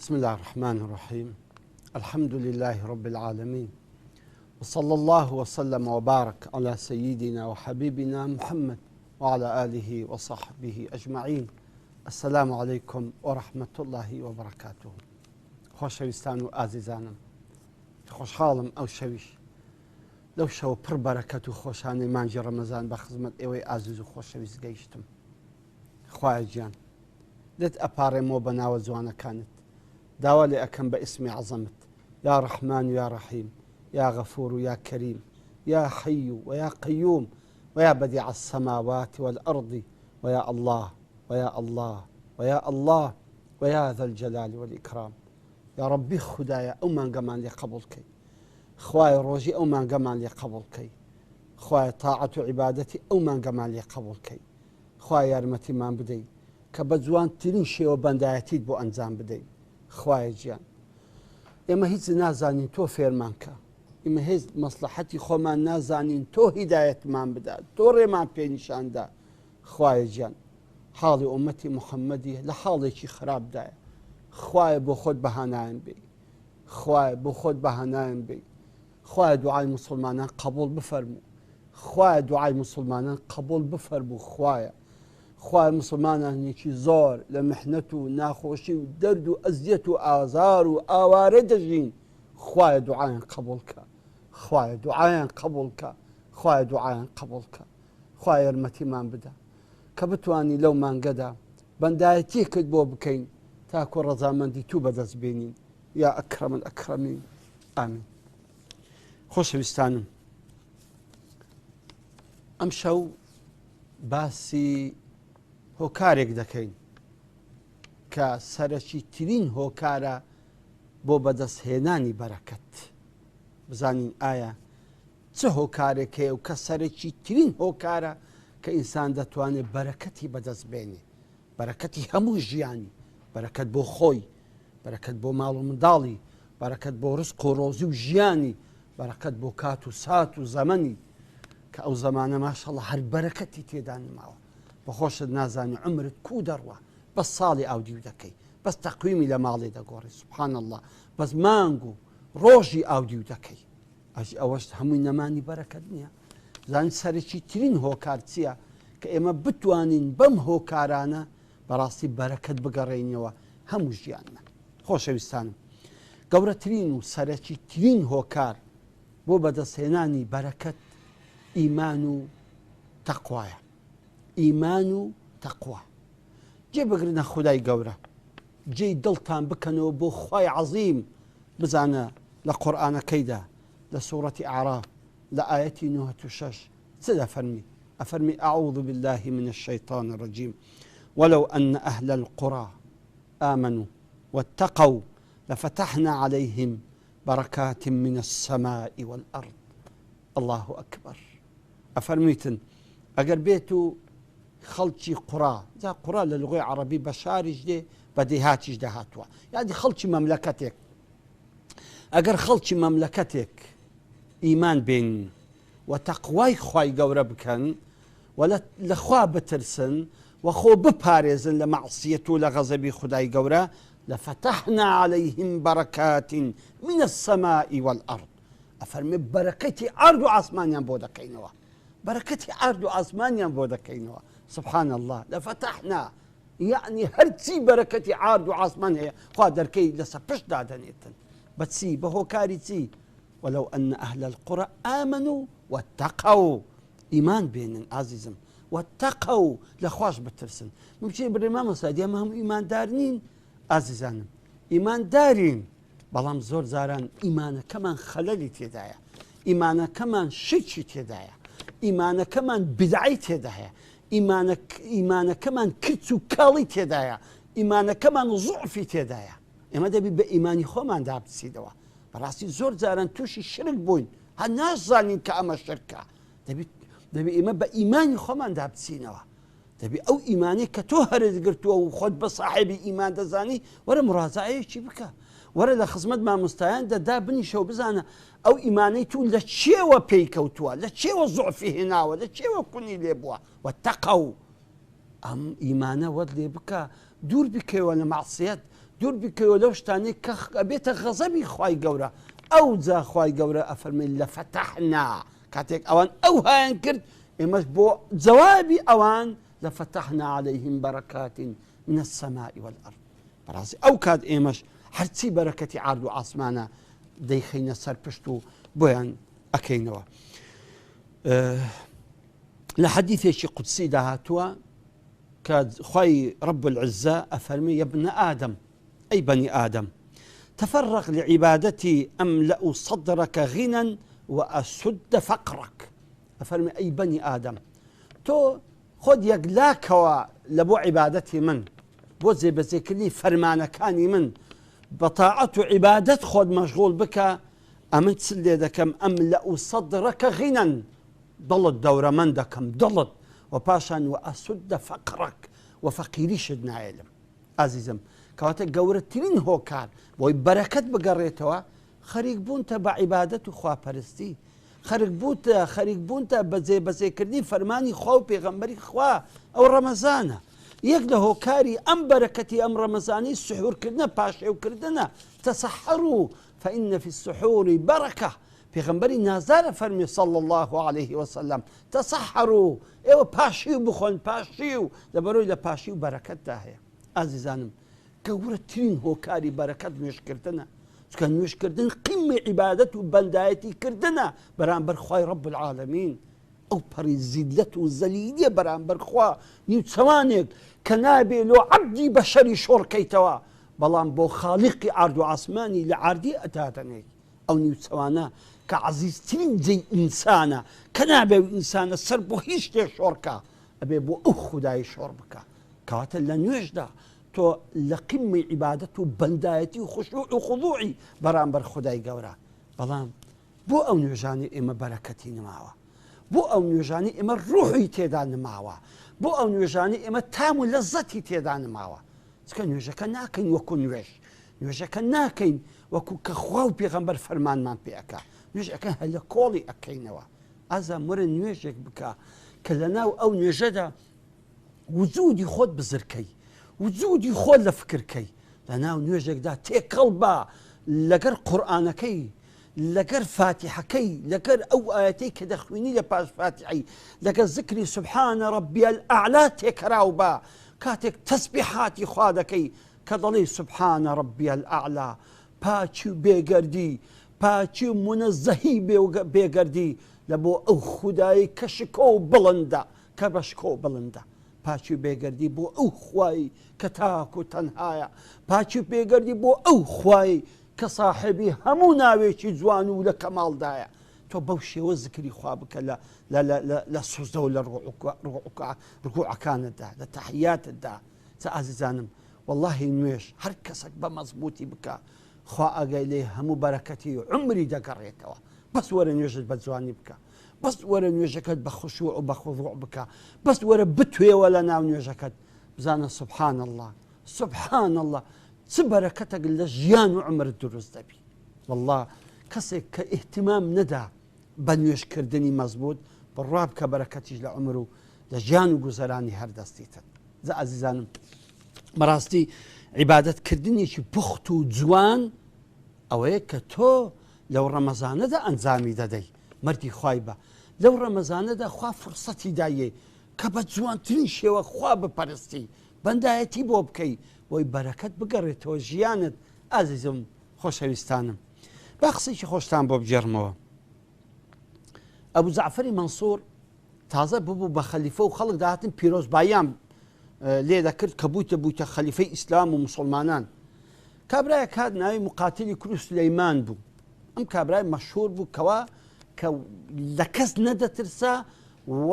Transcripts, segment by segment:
بسم الله الرحمن الرحيم. الحمد لله رب العالمين، وصلى الله وسلم وبارك على سيدنا وحبيبنا محمد وعلى آله وصحبه أجمعين. السلام عليكم ورحمة الله وبركاته. خۆشەویستان و ئازیزانم، خۆشحاڵم ئەو شەویش لەو شەوە پڕ بەرەکەت و خۆشانەی مانجی ڕەمەزان بە خزمەت ئێوەی ئازیز و خۆشەویست گەیشتم. خوایە گیان دێت ئەپارێمەوە بە ناوە جوانەکانت، داوا لێ ئەەکەم بە ئیسمی عەزەمت، یا ڕەحمان و یا ڕەحیم، یا غەفور و یا کەریم، یا حەی و یا قەیوم، ویا بەدیع السەماوات والأرض، ویا الله ویا الله ویا الله ویا ذا الجلال والإكرام. یا ربی خدایە ئەو مانگەمان لێ قبوڵ کەی، خوایە ڕۆژی ئەو مانگەمان لێ قبوڵ کەی، خوایە تاعەت و عیبادەتی ئەو مانگەمان لێ قبوڵ کەی، خوایە یارمەتیمان بدەی کە بە جوانترین شێوە بەندایەتیت بۆ ئەنجام بدەین. خوایە گیان ئێمە هیچ نازانین، تۆ فێرمان کە، ئێمە هیچ مەسلحەتی خۆمان نازانین، تۆ هیدایەتمان بدات، تۆ ڕێمان پێنیشاندا. خوایە گیان حاڵی ئومەتی محەممەدی لە حاڵێکی خراپدایە، خوایە بۆ خۆت بەهانایان بێ، خوایە بۆ خۆت بەهانایان بێ، خوایە دوعای موسڵمانان قبوڵ بفەرموو، خوایە دوعای موسڵمانان قبوڵ بفەرموو. خوایە موسڵمانانێکی زۆر لە میحنەت و ناخۆشی و دەرد و ئەزیەت و ئازار و ئاوارە دەژین، خوایە دوعایان قبوڵ کە، خوایە دوعایان قبوڵ کە، خوایە دوعایان قبوڵ کە. خوایە یارمەتیمان بدە کە بتوانی لەو مانگەدا بەندایەتیەکت بۆ بکەین تاکو ڕەزامەندی تو بەدەست بێنین، یا ئەکرەم الئەکرەمین. ئامین. خۆشەویستانم، ئەم شەو باسی هۆکارێک دەکەین کە سەرەکی ترین هۆکارە بۆ بەدەستهێنانی بەرەکەت. بزانین ئایا چه هۆکارێک هەیە و کە سەرەکی ترین هۆکارە کە ئینسان دەتوانێت بەرەکەتی بەدەست بێنێ، بەرەکەتی هەموو ژیانی، بەرەکەت بۆ خۆی، بەرەکەت بۆ ماڵ و منداڵی، بەرەکەت بۆ ڕزق و ڕۆزی و ژیانی، بەرەکەت بۆ کات و سات و زەمەنی کە ئەو زەمانە ماشەڵڵا هەر بەرەکەتی تێدا نماوە. بەخۆشت نازانی عمرت کوو دەڕوە، بەس ساڵی ئاودیو دەکەی، بەس تەقویمی لە ماڵێ دەگۆڕی، سوبحان الله، بەس مانگ و ڕۆژی ئاودیو دەکەی. ئەوەش هەمووی نەمانی بەرەکەت نییە. زانین سەرەکی ترین هۆکار چییە کە ئێمە بتوانین بەم هۆکارانە بەڕاستی بەرەکەت بگەڕێنەوە هەموو ژیاننا. خۆشەویستانم، گەورەترین و سەرەکی ترین هۆکار بۆ بەدەستهێنانی بەرەکەت ئیمان و تەقوایە. ئیمان و تەقوا جێ بگرنە خودای گەورە، جێی دڵتان بکەنەوە بۆ خوای عەزیم. بزانە لە قورئانەکەیدا لە سوورەتی ئەعراف لە ئایەتی 96 چ دەفەرمی؟ ئەفەرمی ئەعوذ بالله من الشیطان الرجیم ولو أن أهل القرى آمنوا واتقوا لفتحنا عليهم بركات من السماء والأرض. الله أكبر. ئەفەرمیتن ئەگەر بێت و خەڵکی قوڕا، جا قوڕا لە لوغەی عەرەبی بە شاریش دێ بە دێهاتیش دەهاتووە، یادی خەڵکی مەملەکەتێک، ئەگەر خەڵکی مەملەکەتێک ئیمان بێنن و تەقوای خوای گەورە بکەن و لە خوا بترسن و خۆ بپارێزن لە مەعسیەت و لە غەزەبی خودای گەورە، لەفتەحنا عەلەیهم بەرەکات من السەماء والأرض. ئەفەرمێ بەرەکەتی ئارد و ئاسمانیان بۆ دەکەینەوە، بەرەکەتی ئارد و ئاسمانیان بۆ دەکەینەوە. سبحان الله. لەفتەحنا یعنی هەرچی بەرەکەتی ئارد و ئاسمان هەیە خوا دەرکەی لەسەر پشت دادەنێتن. بەچی؟ بە هۆکاری چی؟ ولو أن أهل القرى آمنوا واتقوا. ئیمان بێنن ئازیزم، واتقوا، لە خوش بترسن. ممکن بڕێما مەسادی ئەمە هەموو ئیماندار نین. ئازیزانم، ئیماندارین، بەڵام زۆر جاران ئیمانەکەمان خەلەلی تێدایە، ئیمانەکەمان شرکی تێدایە، ئیمانەکەمان بدعی تێدایە، ئیمانەکەمان کرچ و کاڵی تێدایە، ئیمانەکەمان زوعفی تێدایە. ئێمە دەبی بە ئیمانی خۆمان دابچیدەوە. بەڕاستی زۆر جاران تووشی شرک بووین، هەر نازانین کە ئەمە شرکە. دەبی ئێمە بە ئیمانی خۆمان دابچینەوە. دەبی ئەو ئیمانی کە تۆ هەرزگرتووە و خۆت بە ساحێبی ئیمان دەزانی، وەرە مڕازایەکی بکە، وەرە لە خزمەت مامۆستایان دەدا بنیشە و بزانە ئەو ئیمانەی تو لە چێوە پێی کەوتووە، لە چێوە زوعفی هێناوە، لە چێوە کونی لێ بووە. واتقوا، ئەم ئیمانە وەت لێ بکە، دوور بکەوە لە مەعسیەت، دوور بکەوە لەو شتانەی کە ئەبێتە غەزەبی خوای گەورە. ئەو جا خوای گەورە ئەفەرمێن لە فەتەحنا کاتێک ئەوان ئەو هایان کرد ئێمەش بۆ جەوابی ئەوان لە فەتەحنا عەلەیهیم بەرەکات من السەماء والأرض. بەڕاستی ئەو کات ئێمەش هەرچی بەرەکەتی عارد و ئاسمانە دەیخینە سەر پشت و بۆیان ئەکەینەوە. لە حەدیثێکی قودسی داهاتووە کە خوای رب العزة أفرمي يا ابن آدم أي بني آدم تفرغ لعبادتي أملأ صدرك غنى وأسد فقرك. أفرمي أي بني آدم تو خود يقلاكوا لبو عبادتي من بو زي بذكرني فرمانكاني من بطاعة عبادت خود مشغول بك أمن تسلي دكم أملأ صدرك غنى ضلت دورة من دكم ضلت وباشا وأسد فقرك وفقيري شدنا علم عزيزم كواتا قورتين هو كان بوي بركات بقريتوا خريق بونتا بعبادة خوا پرستی خريق بونتا بزي كردين فرماني خوا بيغمبري خوا أو رمضان يقله كاري أم بركتي أم رمضاني السحور كردنا باشا وكردنا تسحروا فإن في السحور بركة پیغمبری نازار فرمی صلی الله عليه وسلم تسحروا ایو پاشیو بخون پاشیو لبروی لپاشیو برکت ده هەیە. ئازیزانم گەورەترین هۆکاری برەکەت نوێش کردنە چکە نوێش کردن قیمەی عیبادەت و بەندایەتی کردنە بەرامبەر خوای رب العالمین. ئەو پەڕی زیدلەت و زەلیلیە بەرامبەر خوا نیوچەوانێک کە نابێ لۆ عەبدی بەشەری شۆڕکەیتەوە بەڵام بۆ خاڵقی عارد و عاسمانی لە عاردی ئەتاتەنێ. ئەو نیوچەوانە کە عەزیزترین جێی ئینسانە کە نابێ ئینسانە سەر بۆ هیچ شتێک شۆڕکە ئەبێ بۆ ئەو خودایی شۆڕ بکە. کەواتە لە نوێژدا تۆ لە قیمەی عیبادەت و بەندایەتی و خوشوع و خوضوعی بەرامبەر خودای گەورە. بەڵام بۆ ئەو نوێژانی ئێمە بەرەکەتی نماوە، بۆ ئەو نوێژانی ئێمە ڕوحی تێدا نماوە، بۆ ئەو نوێژانی ئێمە تام و لەزەتی تێدا نماوە. چکە نوێژەکە ناکەین وەکو نوێژ، نوێژەکە ناکەین وەکو کە خوا و پێغەمبەر فەرمانمان پێ ئەکا، نوێژەکە هەلە کۆڵی ئەکەینەوە. ئازا مرە نوێژێک بکە کە لە ناو ئەو نوێژەدا وجودی خۆت بزرکەی، وجودی خۆت لە فکرکەی، لە ناو نوێژێکدا تێکەڵ بە لەگەر قورئانەکەی، لەگەر فاتحەکەی، لەگەر ئەو ئاەتەی کە دەخوێنی لە پاش فاتحەی، لەگەر ذکری سبحانە ڕەبی الئەعلا تێکەراو بە کاتێک تەسبیحاتی خوا دەکەی کە دەڵێی سبحانە ڕەبی الئەعلا، پاچی و بێگەردی، پاچی و منەزەهی بێگەردی لە بۆ ئەو خودایی کە شکۆ و بڵندە، کە بە شکۆ و بڵندە، پاچی و بێگەردی بۆ ئەو خوایی کە تاک و تەنهایە، پاچی و بێگەردی بۆ ئەو خوایی کە ساحێبی هەموو ناوێکی جوان و لە کەماڵدایە. تۆ بەو شێوە زکری خوا بکە لە سوزدە و لە ڕکوعەکانتدا، لە تەحیاتتدا. چە ئازیزانم واللهی نوێژ هەر کەسێک بە مەزبوطی بکە خوا ئاگای لێ هەموو بەرەکەتی و عمری دەگەڕێتەوە. بەس وەرە نوێژت بە جوانی بکە، بەس وەرە نوێژەکەت بە خوشوع و بە خوضوع بکە، بەس وەرە بتوێوە لە ناو نوێژەکەت بزانە سبحان الله سبحان الله چ بەرەکەتێک لە ژیان و عمرت دروست دەبی. والله کەسێک کە ئیهتیمام نەدا بە نوێژکردنی مەزبوط بڕوا بکە بەرەکەتیش لە عمر و لە ژیان و گوزەرانی هەردەستیتن. زە ئازیزانم بەڕاستی عیبادەتکردنێکی پوخت و جوان ئەوەیە کە تۆ لەو ڕەمەزانەدا ئەنجامی دەدەی. مردی خوای بە لەو ڕەمەزانەدا خوا فرسەتی دایێ کە بە جوانترین شێوە خوا بپەرستی، بەندایەتی بۆ بکەی بۆی بەرەکەت بگەڕێتەوە ژیانت. ئازیزم خۆشەویستانم با قسەیکی خۆشتان بۆ بجێڕمەوە. ئەبوو جەعفەری مەنسوور تازە ببوو بە خەلیفە و خەڵک داهاتن پیرۆزباییان لێ دەکرد کە بوویتە خەلیفەی ئیسلام و مسلمانان. کابرایەک هات ناوی مقاتلی کوڕی سولەیمان بوو. ئەم کابرای مەشهوور بوو کەوا کە لە کەس نەدەترسا و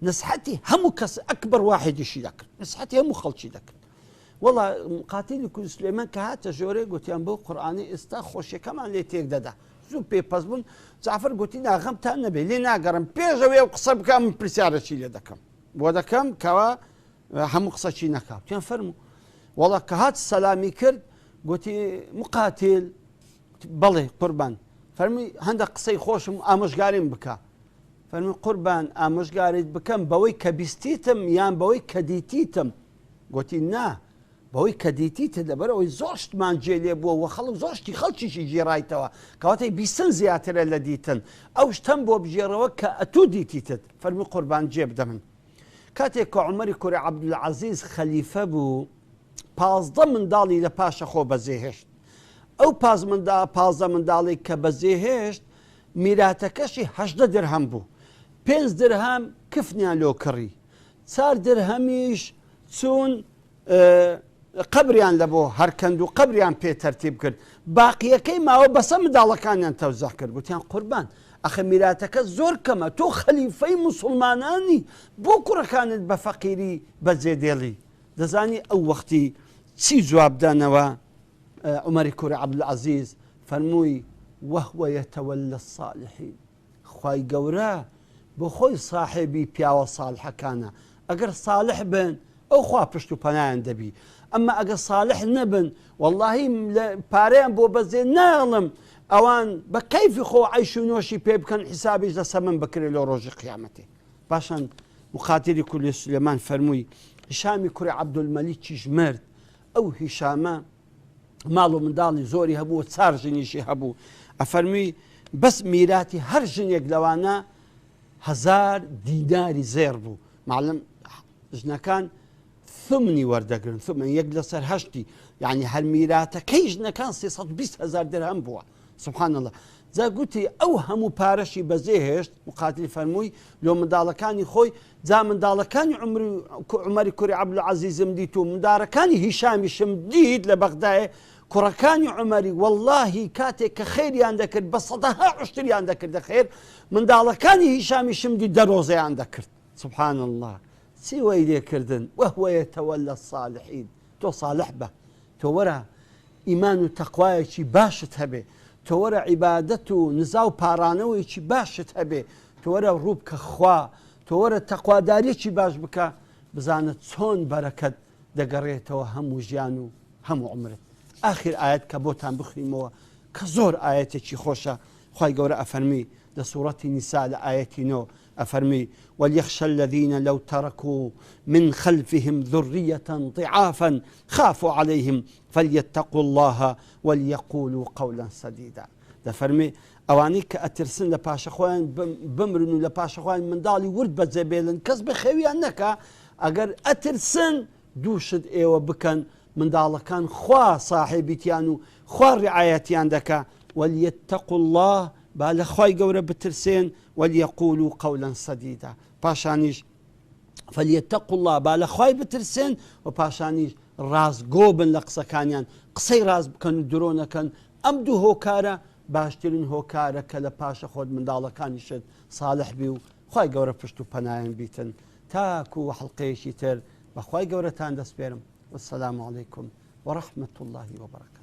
نسحەتی هەموو کەس ئەکبەر واحدیشی دەکرد، نسحەتی هەموو خەڵکی دەکرد. وەڵا مقاتلی کوڕی سولەیمان کە هاتە ژۆرێ گوتیان بۆ قورئانی ئێستا خۆشیەکەمان لێ تێک دەدا. زوو پێپەس بوون. جەعفەر گوتی ناغەمتان نەبێ لێ ناگەڕم پێشەوەی قسە بکەم من پرسیارەکی لێ دەکەم بۆ دەکەم کەوا هەموو قسەچی نەکاو. تیان فەرموو وەڵا کە هات سەلامی کرد گوتی مقاتل بەڵێ قوربان، فەرمی هەندێک قسەی خۆشم ئامۆژگاریم بکە. فەرمی قوربان ئامۆژگاریت بکەم بەوەی کە بیستیتم یان بەوەی کە دیتیتم؟ گوتی نا بەوەی کە دیتیتە لەبەرەوەی زۆر شتمان جێ لێ بووە و خەڵک زۆر شتی خەڵکیشی ژێڕایتەوە کەواتەی بیستن زیاترە لە دیتن ئەو شتەم بۆ بژێڕەوە کە ئەتوو دیتیتت فەرمی قوربان جێ بدە من کاتێک کە عومەری کوڕی عەبدولعەزیز خەلیفە بوو 15 منداڵی لە پاشە خۆ بەجێهێشت ئەو 15 منداڵی کە بەجێهێشت میراتەکەشی 18 درهم بوو 5 درهم کفنیان لۆ کڕی 4 درهمیش چوون قبریان لە بۆ هەرکەند و قبریان پێ تەرتیب کرد باقیەکەی ماوە بەسە منداڵەکانیان تەوزەح کرد گوتیان قوربان ئەخە میراتەکە زۆر کەمە تۆ خەلیفەی موسڵمانانی بۆ کوڕەکانت بە فەقیری بەجێ دێڵی دەزانی ئەو وەختی چی جوابدانەوە عومەری کوڕی عەبدولعەزیز فەرمووی وەهوە یەتەوەلە الصالحین خوای گەورە بۆ خۆی ساحێبی پیاوە ساڵحەکانە ئەگەر ساڵح بن ئەو خوا پشت و پەنایان دەبی ئەمە ئەگە ساڵح نەبن وەڵڵاهی پارەیان بۆ بەجێ ناڵم ئەوان بە کەیفی خۆ عەیش و نۆشی پێ بکەن حیسابیش لە سەمن بکرێت لە ڕۆژی قیامەتێ پاشان مخاتیری کولی سولێمان فەرمووی هیشامی کوڕی عەبدولمەلیکیش مرد ئەو هیشامە ماڵ و منداڵی زۆری هەبوو 4 ژنیشی هەبوو ئەفەرمووی بەس میراتی هەر ژنێک لەوانە 1000 دیناری زێر بوو معلم ژنەکان ثمنی وەردەگرن ثمن یەک لەسەر هەشتی یعنی هەر میراتەکەی ژنەکان 320,000 درهم بووە سبحان الله جا گوتی ئەو هەموو پارەشی بەجێهێشت مقاتلی فەرمووی لۆ منداڵەکانی خۆی جا منداڵەکانی عومەری کوڕی عەبدولعەزیزم دیت و منداڵەکانی هیشامیشم دیت لە بەغدایە کوڕەکانی عومەری وەڵڵاهی کاتێک کە خێریان دەکرد بە سەدەها عوشتریان دەکردە خێر منداڵەکانی هیشامیشم دی دەرۆزەیان دەکرد سبحان الله چی وەی لێکردن وەهوە یەتەوەلە الصالحین تۆ صالح بە تۆ وەرە ئیمان و تەقوایەکی باشت هەبێ تۆ وەرە عیبادەت و نزا و پارانەوەیکی باشت هەبێ تۆ وەرە ڕوو بکە خوا تۆ وەرە تەقواداریەکی باش بکە بزانە چۆن بەرەکەت دەگەڕێتەوە هەموو ژیان و هەموو عمرت آخر ئاەت کە بۆتان بخوینمەوە کە زۆر ئاەتێکی خۆشە خوای گەورە ئەفەرمی لە سوورەتی نیسا لە ئاەتی 9 أفرمي وليخشى الذين لو تركوا من خلفهم ذرية ضعافا خافوا عليهم فليتقوا الله وليقولوا قولا سديدا دفرمي ئەوانەی کە ئەترسن لە پاشەخۆیان بمرن و لە پاشەخۆیان منداڵی ورد بەجێبێڵن کەس بەخێویان نەکا ئەگەر ئەترسن دووشت ئێوە بکەن منداڵەکان خوا صاحبیتیان و خوا ڕعایەتیان دەکا وليتقوا الله با لە خوای گەورە بترسێن وليقولوا قولا سديدا پاشانیش فليتقوا الله با لە خوای بترسێن و پاشانیش ڕازگۆ بن لە قسەکانیان قسەی ڕاز بکەن و درۆ نەکەن ئەم دوو هۆکارە باشترین هۆکارە کە لە پاشە خۆت منداڵەکانیشت صالح بی و خوای گەورە پشت و پەنایان بیتن تاکو و حەڵقەیەکی تر بە خوای گەورەتان دەسپێرم والسلام عليكم ورحمة الله وبركاته